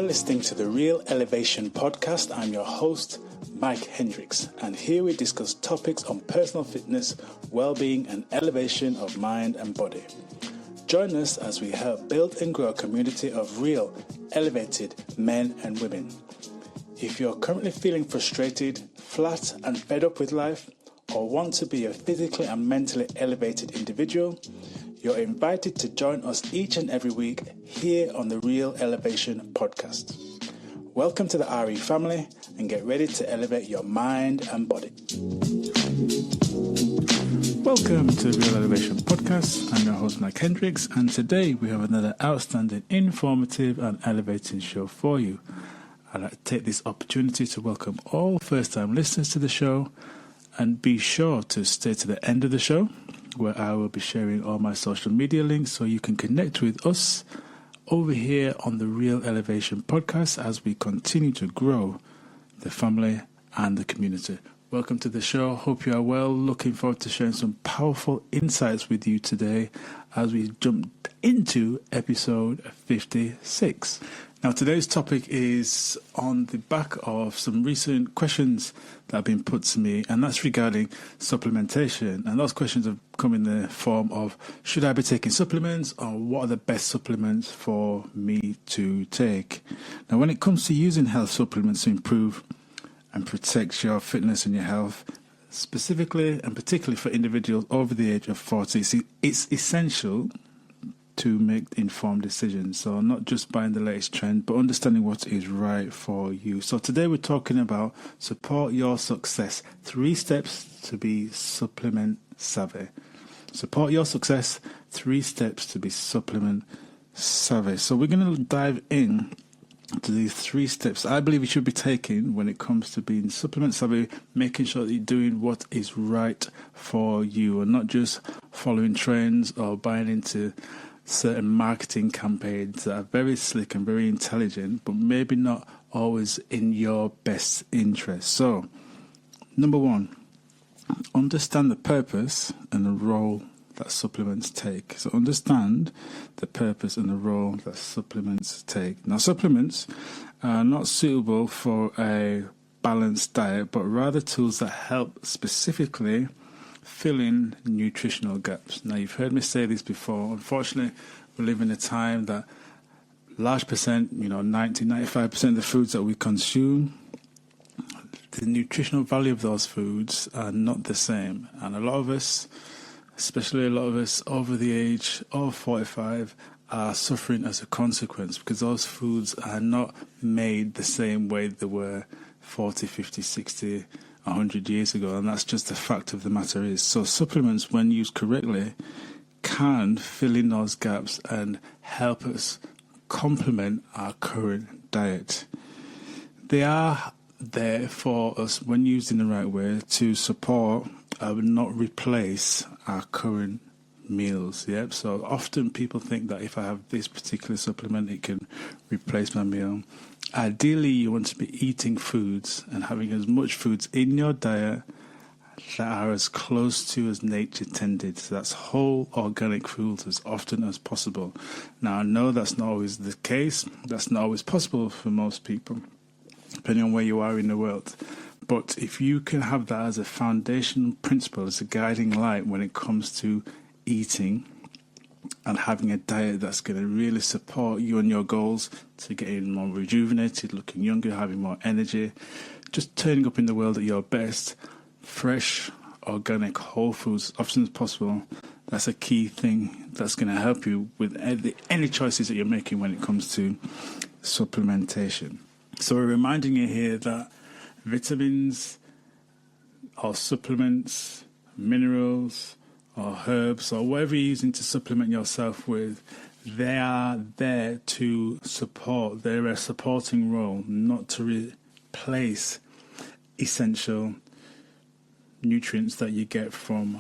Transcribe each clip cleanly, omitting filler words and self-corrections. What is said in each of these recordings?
listening to the Real Elevation podcast. I'm your host, Mike Hendricks, and here we discuss topics on personal fitness, well-being, and elevation of mind and body. Join us as we help build and grow a community of real, elevated men and women. If you're currently feeling frustrated, flat, and fed up with life, or want to be a physically and mentally elevated individual, you're invited to join us each and every week here on the Real Elevation podcast. Welcome to the RE family and get ready to elevate your mind and body. Welcome to the Real Elevation podcast. I'm your host, Mike Hendricks, and today we have another outstanding, informative and elevating show for you. I'd like to take this opportunity to welcome all first-time listeners to the show, and be sure to stay to the end of the show, where I will be sharing all my social media links so you can connect with us over here on the Real Elevation podcast as we continue to grow the family and the community. Welcome to the show. Hope you are well. Looking forward to sharing some powerful insights with you today as we jump into episode 56. Now, today's topic is on the back of some recent questions that have been put to me, and that's regarding supplementation. And those questions have come in the form of, should I be taking supplements, or what are the best supplements for me to take? Now, when it comes to using health supplements to improve and protect your fitness and your health, specifically and particularly for individuals over the age of 40, it's essential to make informed decisions. So not just buying the latest trend, but understanding what is right for you. So today we're talking about support your success. 3 steps to be supplement savvy. Support your success. 3 steps to be supplement savvy. So we're going to dive in to these 3 steps I believe you should be taking when it comes to being supplement savvy, making sure that you're doing what is right for you and not just following trends or buying into certain marketing campaigns that are very slick and very intelligent, but maybe not always in your best interest. So, number 1, understand the purpose and the role that supplements take. So understand the purpose and the role that supplements take. Now, supplements are not suitable for a balanced diet, but rather tools that help specifically fill in nutritional gaps. Now, you've heard me say this before. Unfortunately, we live in a time that large percent, 90-95% of the foods that we consume, the nutritional value of those foods are not the same. And a lot of us, especially a lot of us over the age of 45, are suffering as a consequence because those foods are not made the same way they were 40, 50, 60, 100 years ago, and that's just the fact of the matter is. So supplements, when used correctly, can fill in those gaps and help us complement our current diet. They are there for us, when used in the right way, to support and not replace our current meals. Yep. So often people think that if I have this particular supplement, it can replace my meal. Ideally, you want to be eating foods and having as much foods in your diet that are as close to as nature tended. So that's whole organic foods as often as possible. Now, I know that's not always the case. That's not always possible for most people, depending on where you are in the world. But if you can have that as a foundational principle, as a guiding light when it comes to eating and having a diet that's going to really support you and your goals to getting more rejuvenated, looking younger, having more energy, just turning up in the world at your best, fresh, organic, whole foods as often as possible, that's a key thing that's going to help you with any choices that you're making when it comes to supplementation. So we're reminding you here that vitamins or supplements, minerals or herbs or whatever you're using to supplement yourself with, they are there to support. They're a supporting role, not to replace essential nutrients that you get from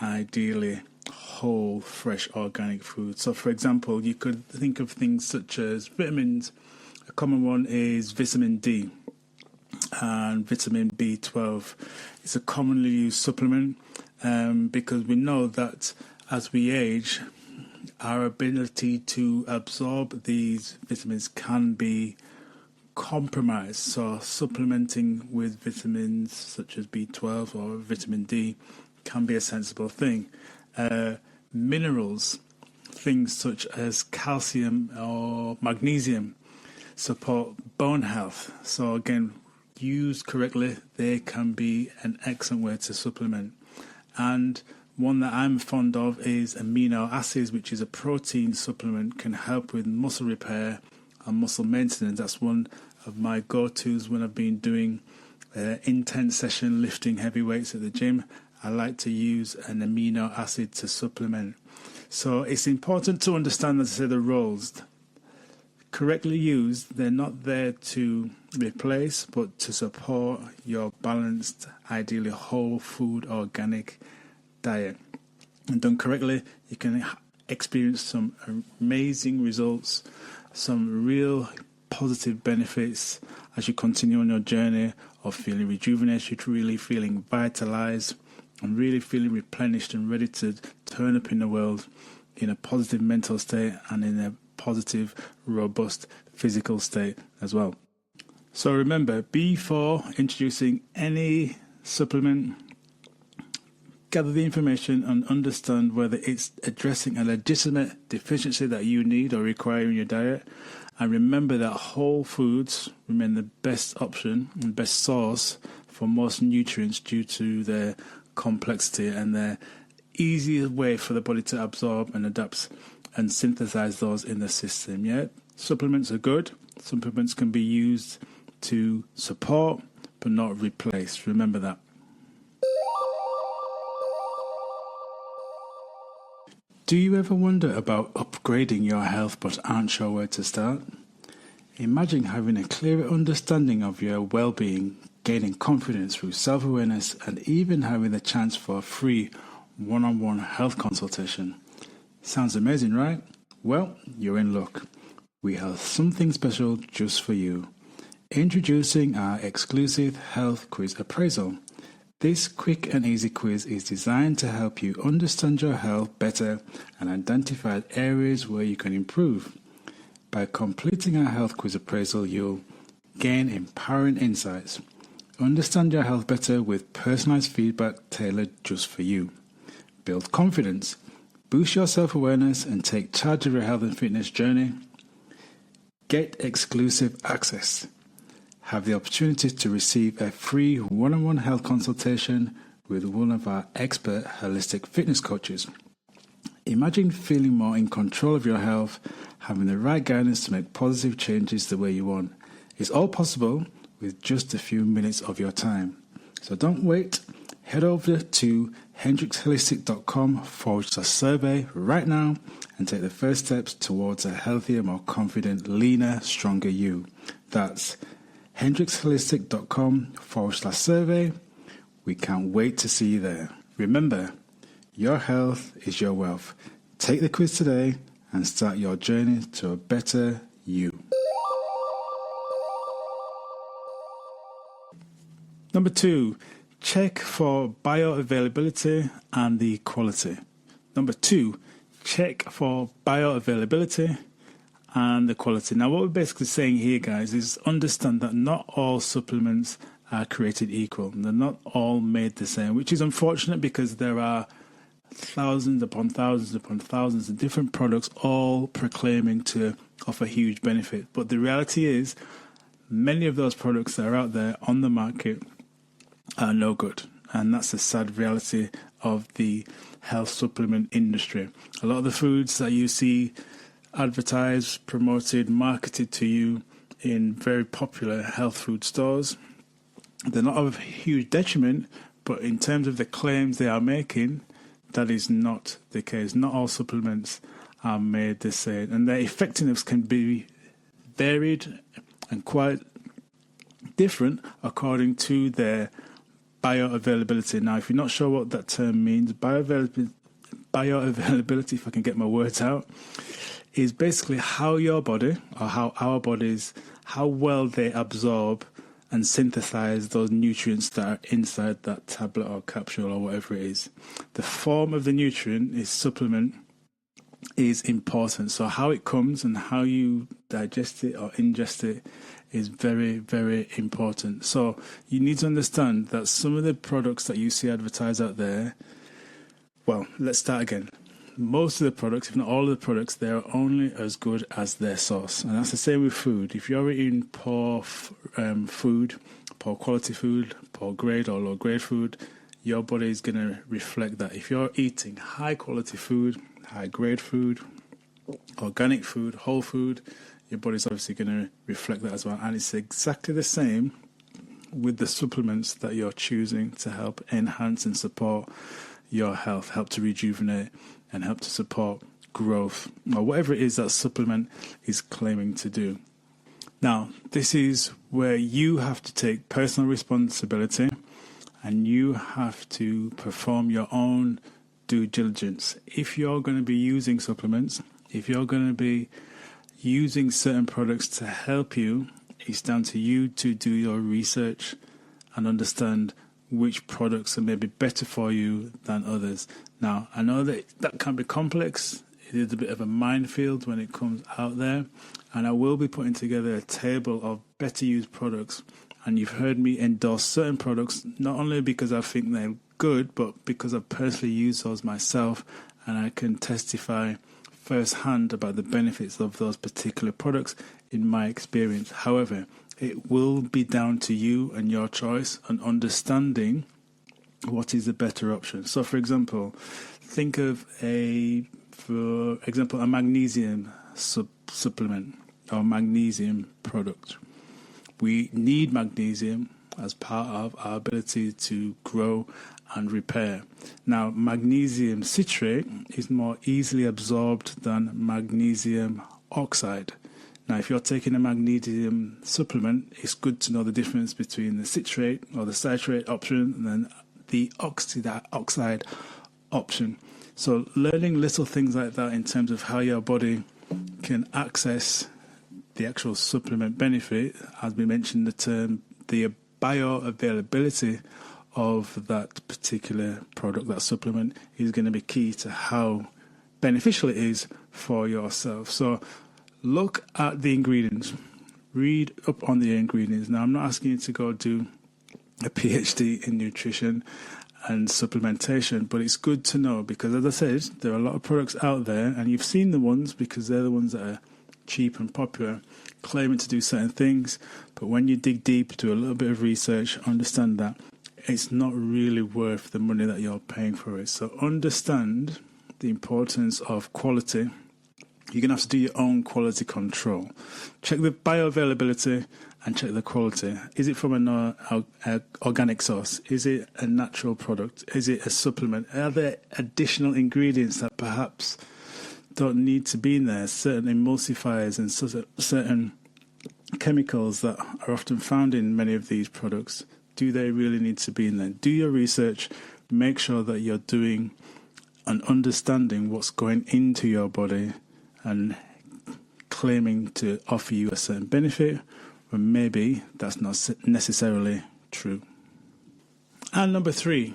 ideally whole, fresh, organic food. So, for example, you could think of things such as vitamins. A common one is vitamin D and vitamin B12. It's a commonly used supplement because we know that as we age, our ability to absorb these vitamins can be compromise. So supplementing with vitamins such as B12 or vitamin D can be a sensible thing. Minerals, things such as calcium or magnesium, support bone health. So again, used correctly, they can be an excellent way to supplement. And one that I'm fond of is amino acids, which is a protein supplement, can help with muscle repair and muscle maintenance. That's one of my go-tos when I've been doing intense session lifting heavy weights at the gym. I like to use an amino acid to supplement. So it's important to understand, as I say, the roles. Correctly used, they're not there to replace, but to support your balanced, ideally whole food, organic diet. And done correctly, you can experience some amazing results, some real positive benefits as you continue on your journey of feeling rejuvenated, really feeling vitalized, and really feeling replenished and ready to turn up in the world in a positive mental state and in a positive, robust physical state as well. So remember, before introducing any supplement, gather the information and understand whether it's addressing a legitimate deficiency that you need or require in your diet. And remember that whole foods remain the best option and best source for most nutrients due to their complexity and their easiest way for the body to absorb and adapt and synthesize those in the system. Yeah, supplements are good. Supplements can be used to support but not replace. Remember that. Do you ever wonder about upgrading your health but aren't sure where to start? Imagine having a clearer understanding of your well-being, gaining confidence through self-awareness, and even having the chance for a free one-on-one health consultation. Sounds amazing, right? Well, you're in luck. We have something special just for you. Introducing our exclusive health quiz appraisal. This quick and easy quiz is designed to help you understand your health better and identify areas where you can improve. By completing our health quiz appraisal, you'll gain empowering insights, understand your health better with personalized feedback tailored just for you, build confidence, boost your self-awareness, and take charge of your health and fitness journey. Get exclusive access. Have the opportunity to receive a free one-on-one health consultation with one of our expert holistic fitness coaches. Imagine feeling more in control of your health, having the right guidance to make positive changes the way you want. It's all possible with just a few minutes of your time. So don't wait. Head over to hendricksholistic.com/survey right now and take the first steps towards a healthier, more confident, leaner, stronger you. That's hendricksholistic.com/survey. We can't wait to see you there. Remember, your health is your wealth. Take the quiz today and start your journey to a better you. Number 2, check for bioavailability and the quality. Number 2, check for bioavailability and the quality. Now, what we're basically saying here, guys, is understand that not all supplements are created equal. They're not all made the same, which is unfortunate because there are thousands upon thousands upon thousands of different products all proclaiming to offer huge benefit. But the reality is many of those products that are out there on the market are no good. And that's the sad reality of the health supplement industry. A lot of the foods that you see advertised, promoted, marketed to you in very popular health food stores, they're not of huge detriment, but in terms of the claims they are making, that is not the case. Not all supplements are made the same, and their effectiveness can be varied and quite different according to their bioavailability. Now, if you're not sure what that term means, bioavailability, if I can get my words out, is basically how your body, or how our bodies, how well they absorb and synthesize those nutrients that are inside that tablet or capsule or whatever it is. The form of the nutrient is supplement is important. So how it comes and how you digest it or ingest it is very, very important. So you need to understand that some of the products that you see advertised out there, well, let's start again. Most of the products, if not all of the products, they're only as good as their source. And that's the same with food. If you're eating poor food, poor quality food, poor grade or low grade food, your body is going to reflect that. If you're eating high quality food, high grade food, organic food, whole food, your body's obviously going to reflect that as well. And it's exactly the same with the supplements that you're choosing to help enhance and support your health, help to rejuvenate and help to support growth, or whatever it is that supplement is claiming to do. Now, this is where you have to take personal responsibility and you have to perform your own due diligence. If you're going to be using supplements, if you're going to be using certain products to help you, it's down to you to do your research and understand which products are maybe better for you than others. Now, I know that can be complex. It is a bit of a minefield when it comes out there. And I will be putting together a table of better used products. And you've heard me endorse certain products, not only because I think they're good, but because I've personally used those myself. And I can testify firsthand about the benefits of those particular products in my experience. However, it will be down to you and your choice and understanding what is the better option. So, for example, think of a magnesium supplement or magnesium product. We need magnesium as part of our ability to grow and repair. Now, magnesium citrate is more easily absorbed than magnesium oxide. Now, if you're taking a magnesium supplement, it's good to know the difference between the citrate or the citrate option and then the oxide option. So learning little things like that in terms of how your body can access the actual supplement benefit, as we mentioned the term, the bioavailability of that particular product, that supplement, is going to be key to how beneficial it is for yourself. So look at the ingredients. Read up on the ingredients. Now, I'm not asking you to go do a PhD in nutrition and supplementation, but it's good to know because, as I said, there are a lot of products out there, and you've seen the ones because they're the ones that are cheap and popular, claiming to do certain things. But when you dig deep, do a little bit of research, understand that it's not really worth the money that you're paying for it. So understand the importance of quality. You're going to have to do your own quality control. Check the bioavailability and check the quality. Is it from an organic source? Is it a natural product? Is it a supplement? Are there additional ingredients that perhaps don't need to be in there? Certain emulsifiers and certain chemicals that are often found in many of these products. Do they really need to be in there? Do your research. Make sure that you're doing and understanding what's going into your body and claiming to offer you a certain benefit, when maybe that's not necessarily true. And number 3,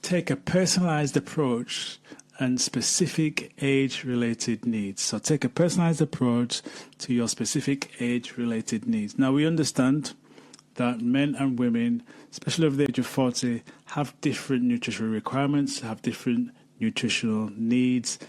take a personalized approach and specific age-related needs. So take a personalized approach to your specific age-related needs. Now, we understand that men and women, especially over the age of 40, have different nutritional requirements, have different nutritional needs,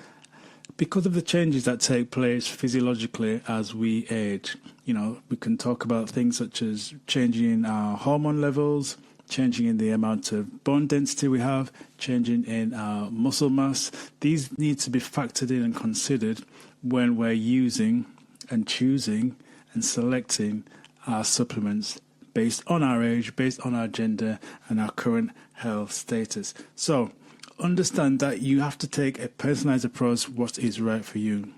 because of the changes that take place physiologically as we age. You know, we can talk about things such as changing in our hormone levels, changing in the amount of bone density we have, changing in our muscle mass. These need to be factored in and considered when we're using and choosing and selecting our supplements based on our age, based on our gender and our current health status. So understand that you have to take a personalized approach, what is right for you.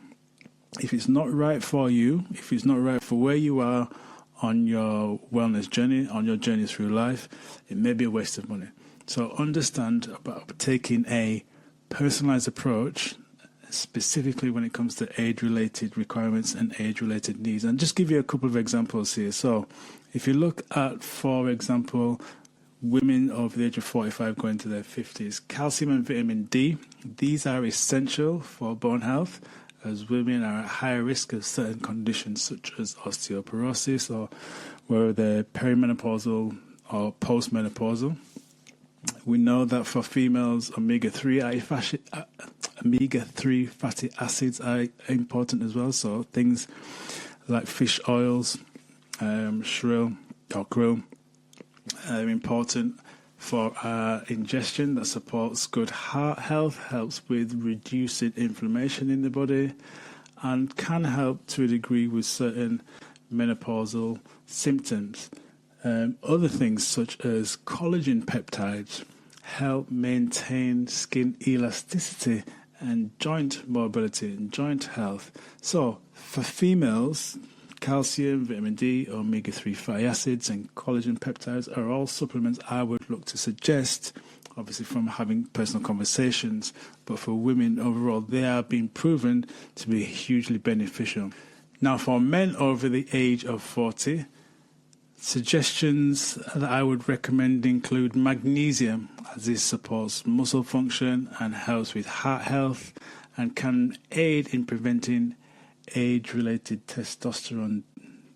If it's not right for you, if it's not right for where you are on your wellness journey, on your journey through life, it may be a waste of money. So understand about taking a personalized approach, specifically when it comes to age-related requirements and age-related needs. And just give you a couple of examples here. So if you look at, for example, women over the age of 45 going to their 50s, calcium and vitamin D, these are essential for bone health as women are at higher risk of certain conditions such as osteoporosis, or whether they're perimenopausal or postmenopausal. We know that for females, omega-3 fatty acids are important as well. So things like fish oils, krill are important for ingestion that supports good heart health, helps with reducing inflammation in the body, and can help to a degree with certain menopausal symptoms. Other things such as collagen peptides help maintain skin elasticity and joint mobility and joint health. So for females, calcium, vitamin D, omega-3 fatty acids and collagen peptides are all supplements I would look to suggest, obviously from having personal conversations, but for women overall, they are being proven to be hugely beneficial. Now for men over the age of 40, suggestions that I would recommend include magnesium, as this supports muscle function and helps with heart health and can aid in preventing age-related testosterone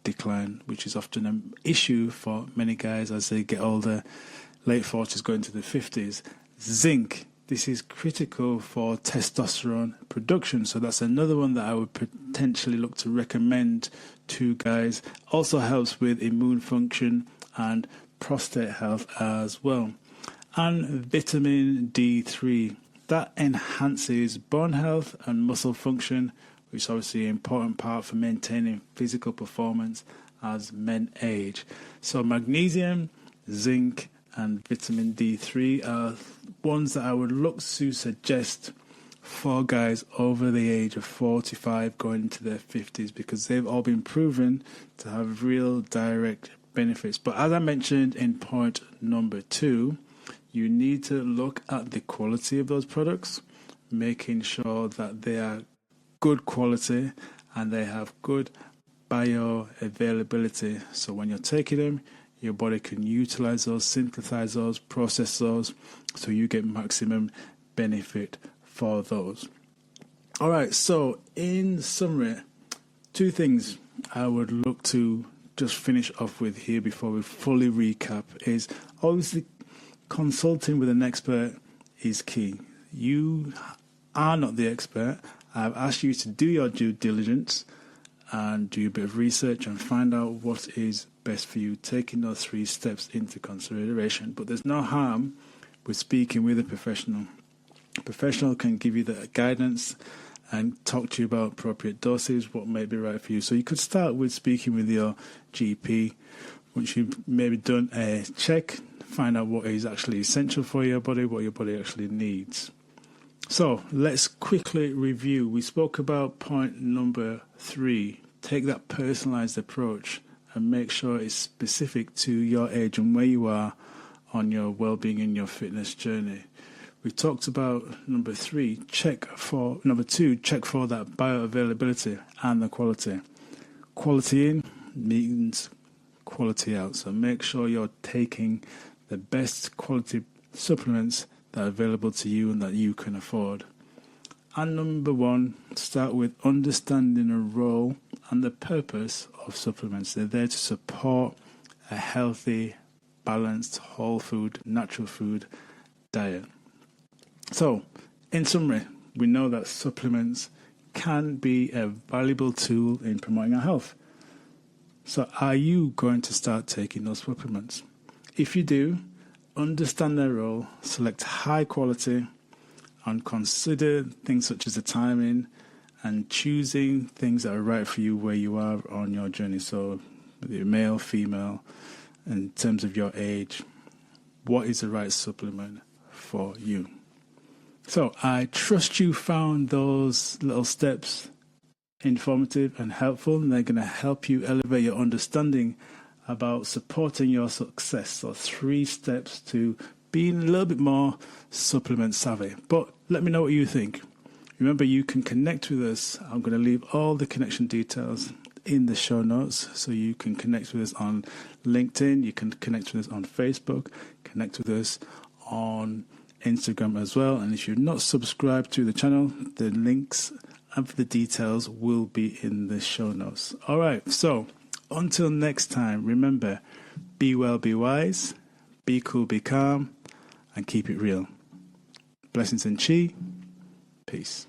decline, which is often an issue for many guys as they get older, late 40s going to the 50s. Zinc, this is critical for testosterone production, so that's another one that I would potentially look to recommend to guys. Also helps with immune function and prostate health as well. And vitamin D3, that enhances bone health and muscle function, which is obviously an important part for maintaining physical performance as men age. So magnesium, zinc, and vitamin D3 are ones that I would look to suggest for guys over the age of 45 going into their 50s, because they've all been proven to have real direct benefits. But as I mentioned in point number 2, you need to look at the quality of those products, making sure that they are good quality and they have good bioavailability. So when you're taking them, your body can utilize those, synthesize those, process those, so you get maximum benefit for those. All right, so in summary, 2 things I would look to just finish off with here before we fully recap is obviously consulting with an expert is key. You are not the expert. I've asked you to do your due diligence and do a bit of research and find out what is best for you, taking those 3 steps into consideration. But there's no harm with speaking with a professional. A professional can give you the guidance and talk to you about appropriate doses, what may be right for you. So you could start with speaking with your GP. Once you've maybe done a check, find out what is actually essential for your body, what your body actually needs. So let's quickly review. We spoke about point number 3. Take that personalized approach and make sure it's specific to your age and where you are on your well-being and your fitness journey. We talked about number 2, check for that bioavailability and the quality. Quality in means quality out. So make sure you're taking the best quality supplements that are available to you and that you can afford. And number 1, start with understanding the role and the purpose of supplements. They're there to support a healthy, balanced, whole food, natural food diet. So, in summary, we know that supplements can be a valuable tool in promoting our health. So, are you going to start taking those supplements? If you do, understand their role, select high quality, and consider things such as the timing and choosing things that are right for you where you are on your journey. So, whether you're male, female, in terms of your age, what is the right supplement for you? So, I trust you found those little steps informative and helpful, and they're going to help you elevate your understanding about supporting your success. So 3 steps to being a little bit more supplement savvy. But let me know what you think. Remember, you can connect with us. I'm going to leave all the connection details in the show notes, so you can connect with us on LinkedIn, you can connect with us on Facebook, connect with us on Instagram as well. And if you're not subscribed to the channel, the links and for the details will be in the show notes. All right, so until next time, remember, be well, be wise, be cool, be calm, and keep it real. Blessings and chi. Peace.